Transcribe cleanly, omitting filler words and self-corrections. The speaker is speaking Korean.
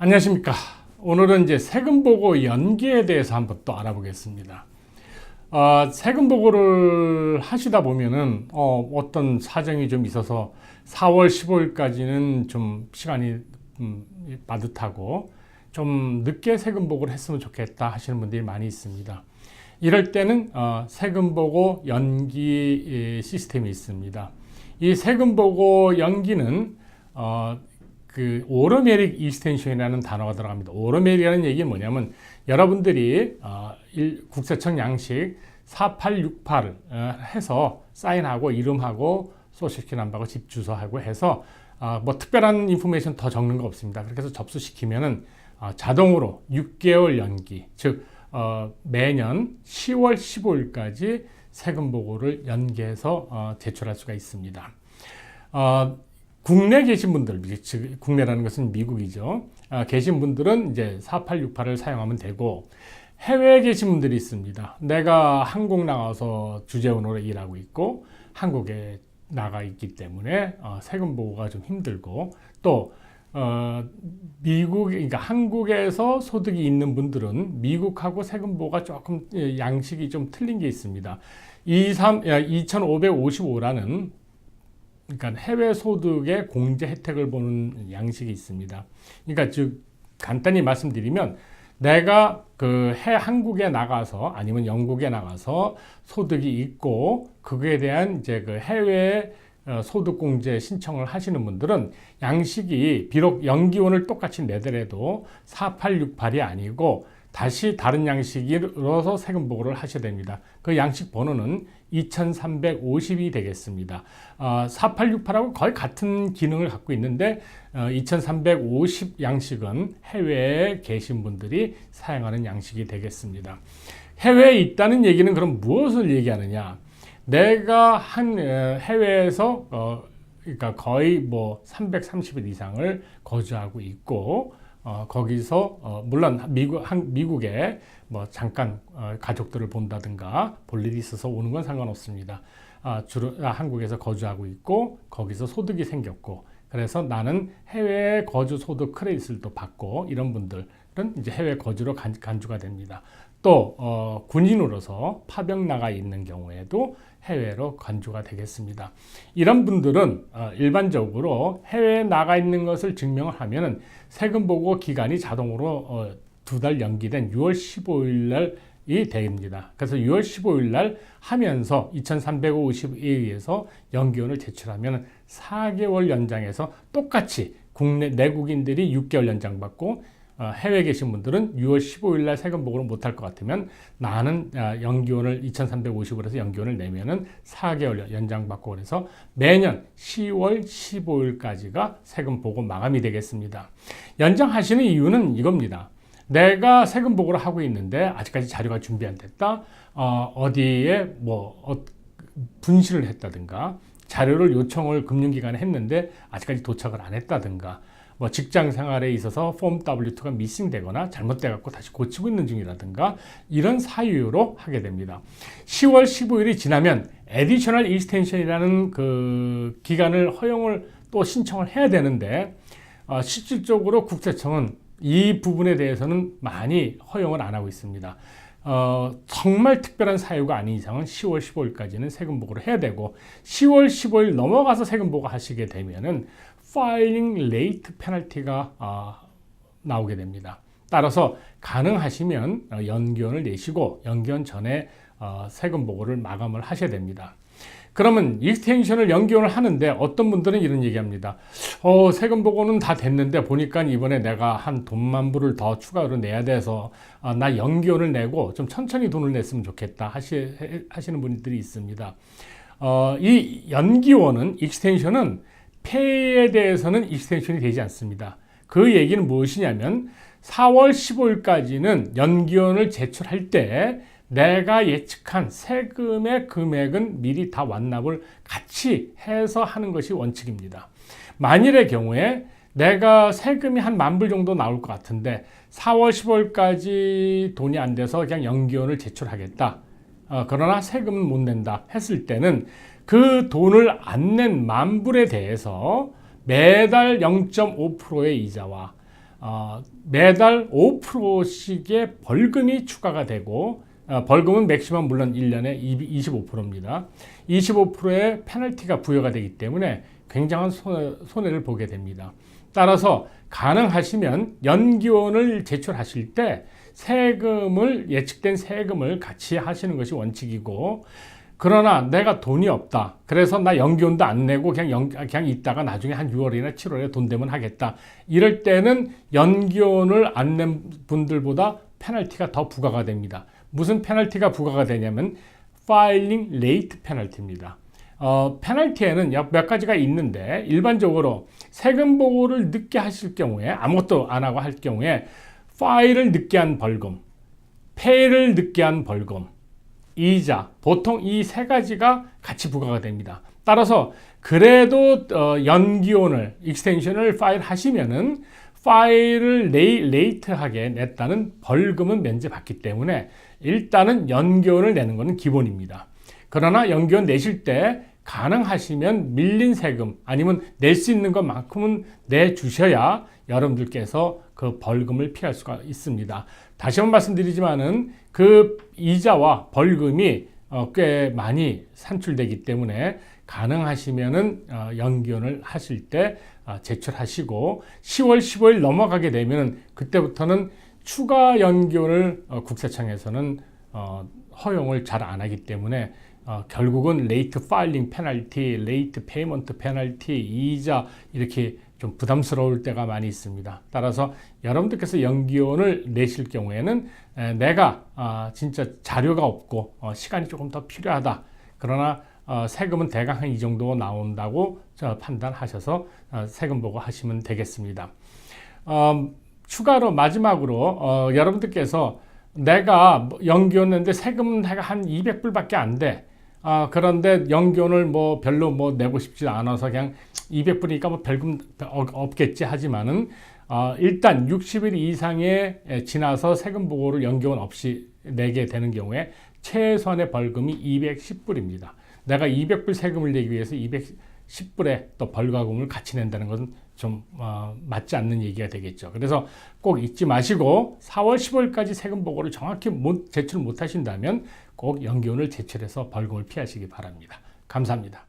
안녕하십니까. 오늘은 이제 세금 보고 연기에 대해서 한번 또 알아보겠습니다. 세금 보고를 하시다 보면은 어떤 사정이 좀 있어서 4월 15일까지는 좀 시간이 빠듯하고 좀 늦게 세금 보고를 했으면 좋겠다 하시는 분들이 많이 있습니다. 이럴 때는 세금 보고 연기 시스템이 있습니다. 이 세금 보고 연기는 그 오토매틱 익스텐션이라는 단어가 들어갑니다. 오토매틱이라는 얘기는 뭐냐면 여러분들이 국세청 양식 4868을 해서 사인하고 이름하고 소셜세큐리티 넘버하고 집 주소하고 해서 뭐 특별한 인포메이션 더 적는 거 없습니다. 그렇게 해서 접수시키면은 자동으로 6개월 연기, 즉 매년 10월 15일까지 세금 보고를 연기해서 제출할 수가 있습니다. 국내에 계신 분들, 즉 국내라는 것은 미국이죠. 계신 분들은 이제 4868을 사용하면 되고, 해외에 계신 분들이 있습니다. 내가 한국 나가서 주재원으로 일하고 있고 한국에 나가 있기 때문에 세금 보고가 좀 힘들고, 또 그러니까 한국에서 소득이 있는 분들은 미국하고 세금 보고가 조금 양식이 좀 틀린 게 있습니다. 2555라는 그러니까 해외 소득의 공제 혜택을 보는 양식이 있습니다. 그러니까 즉 간단히 말씀드리면 내가 한국에 나가서 아니면 영국에 나가서 소득이 있고 그거에 대한 이제 그 해외 소득 공제 신청을 하시는 분들은 양식이 비록 연기원을 똑같이 내더라도 4868이 아니고 다시 다른 양식으로서 세금 보고를 하셔야 됩니다. 그 양식 번호는 2350이 되겠습니다. 4868하고 거의 같은 기능을 갖고 있는데 2350 양식은 해외에 계신 분들이 사용하는 양식이 되겠습니다. 해외에 있다는 얘기는 그럼 무엇을 얘기하느냐? 내가 해외에서 그러니까 거의 뭐 330일 이상을 거주하고 있고 거기서 물론 미국에 뭐 잠깐 가족들을 본다든가 볼 일이 있어서 오는 건 상관없습니다. 주로 한국에서 거주하고 있고 거기서 소득이 생겼고 그래서 나는 해외 거주 소득 크레딧을 또 받고 이런 분들은 이제 해외 거주로 간주가 됩니다. 또 군인으로서 파병 나가 있는 경우에도 해외로 간주가 되겠습니다. 이런 분들은 일반적으로 해외에 나가 있는 것을 증명을 하면은 세금 보고 기간이 자동으로 2달 연기된 6월 15일 날이 됩니다. 그래서 6월 15일 날 하면서 2350에 의해서 연기원을 제출하면 4개월 연장해서 똑같이 국내 내국인들이 6개월 연장받고 해외에 계신 분들은 6월 15일 날 세금 보고를 못할 것 같으면 나는 연기원을 2350으로 해서 연기원을 내면은 4개월 연장받고 그래서 매년 10월 15일까지가 세금 보고 마감이 되겠습니다. 연장하시는 이유는 이겁니다. 내가 세금 보고를 하고 있는데 아직까지 자료가 준비 안 됐다. 어디에 분실을 했다든가 자료를 요청을 금융기관에 했는데 아직까지 도착을 안 했다든가 뭐 직장 생활에 있어서 폼 W2가 미싱되거나 잘못돼 갖고 다시 고치고 있는 중이라든가 이런 사유로 하게 됩니다. 10월 15일이 지나면 Additional Extension이라는 그 기간을 허용을 또 신청을 해야 되는데 실질적으로 국세청은 이 부분에 대해서는 많이 허용을 안 하고 있습니다. 정말 특별한 사유가 아닌 이상은 10월 15일까지는 세금 보고를 해야 되고 10월 15일 넘어가서 세금 보고 하시게 되면은 파일링 레이트 페널티가 나오게 됩니다. 따라서 가능하시면 연기원을 내시고 연기원 전에 세금 보고를 마감을 하셔야 됩니다. 그러면 익스텐션을 연기원을 하는데 어떤 분들은 이런 얘기합니다. 세금 보고는 다 됐는데 보니까 이번에 내가 한 돈만 불을 더 추가로 내야 돼서 나 연기원을 내고 좀 천천히 돈을 냈으면 좋겠다 하시는 분들이 있습니다. 이 연기원은 익스텐션은 페이에 대해서는 익스텐션이 되지 않습니다. 그 얘기는 무엇이냐면 4월 15일까지는 연기원을 제출할 때 내가 예측한 세금의 금액은 미리 다 완납을 같이 해서 하는 것이 원칙입니다. 만일의 경우에 내가 세금이 한 10,000불 정도 나올 것 같은데 4월 15일까지 돈이 안 돼서 그냥 연기원을 제출하겠다. 그러나 세금은 못 낸다 했을 때는 그 돈을 안 낸 10,000불에 대해서 매달 0.5%의 이자와 매달 5%씩의 벌금이 추가가 되고 벌금은 맥시멈 물론 1년에 25%입니다. 25%의 페널티가 부여가 되기 때문에 굉장한 손해를 보게 됩니다. 따라서 가능하시면 연기원을 제출하실 때 예측된 세금을 같이 하시는 것이 원칙이고, 그러나 내가 돈이 없다, 그래서 나 연기원도 안 내고 그냥 있다가 나중에 한 6월이나 7월에 돈 되면 하겠다, 이럴 때는 연기원을 안 낸 분들보다 페널티가 더 부과가 됩니다. 무슨 페널티가 부과가 되냐면 파일링 레이트 페널티입니다. 페널티에는 몇 가지가 있는데, 일반적으로 세금 보고를 늦게 하실 경우에, 아무것도 안 하고 할 경우에 파일을 늦게 한 벌금, 페이를 늦게 한 벌금, 이자, 보통 이 세 가지가 같이 부과가 됩니다. 따라서 그래도 연기원을, 익스텐션을 파일하시면은 파일을 레이트하게 냈다는 벌금은 면제받기 때문에 일단은 연기원을 내는 것은 기본입니다. 그러나 연기원 내실 때 가능하시면 밀린 세금 아니면 낼 수 있는 것만큼은 내주셔야 여러분들께서 그 벌금을 피할 수가 있습니다. 다시 한번 말씀드리지만은 그 이자와 벌금이 꽤 많이 산출되기 때문에 가능하시면은 연기원을 하실 때 제출하시고, 10월 15일 넘어가게 되면 그때부터는 추가 연기원을 국세청에서는 허용을 잘 안 하기 때문에 결국은 레이트 파일링 페널티, 레이트 페이먼트 페널티, 이자, 이렇게 좀 부담스러울 때가 많이 있습니다. 따라서 여러분들께서 연기원을 내실 경우에는 내가 진짜 자료가 없고 시간이 조금 더 필요하다, 그러나 세금은 대강 한 이 정도 나온다고 판단하셔서 세금 보고 하시면 되겠습니다. 추가로 마지막으로 여러분들께서 내가 연기원 냈는데 세금은 내가 한 200불밖에 안 돼. 그런데 연기원을 별로 내고 싶지 않아서 그냥 200불이니까 벌금 없겠지 하지만은 일단 60일 이상에 지나서 세금 보고를 연기원 없이 내게 되는 경우에 최소한의 벌금이 210불입니다. 내가 200불 세금을 내기 위해서 210불에 또 벌과금을 같이 낸다는 것은 좀 맞지 않는 얘기가 되겠죠. 그래서 꼭 잊지 마시고 4월 15일까지 세금 보고를 정확히 제출 못 하신다면 꼭 연기원을 제출해서 벌금을 피하시기 바랍니다. 감사합니다.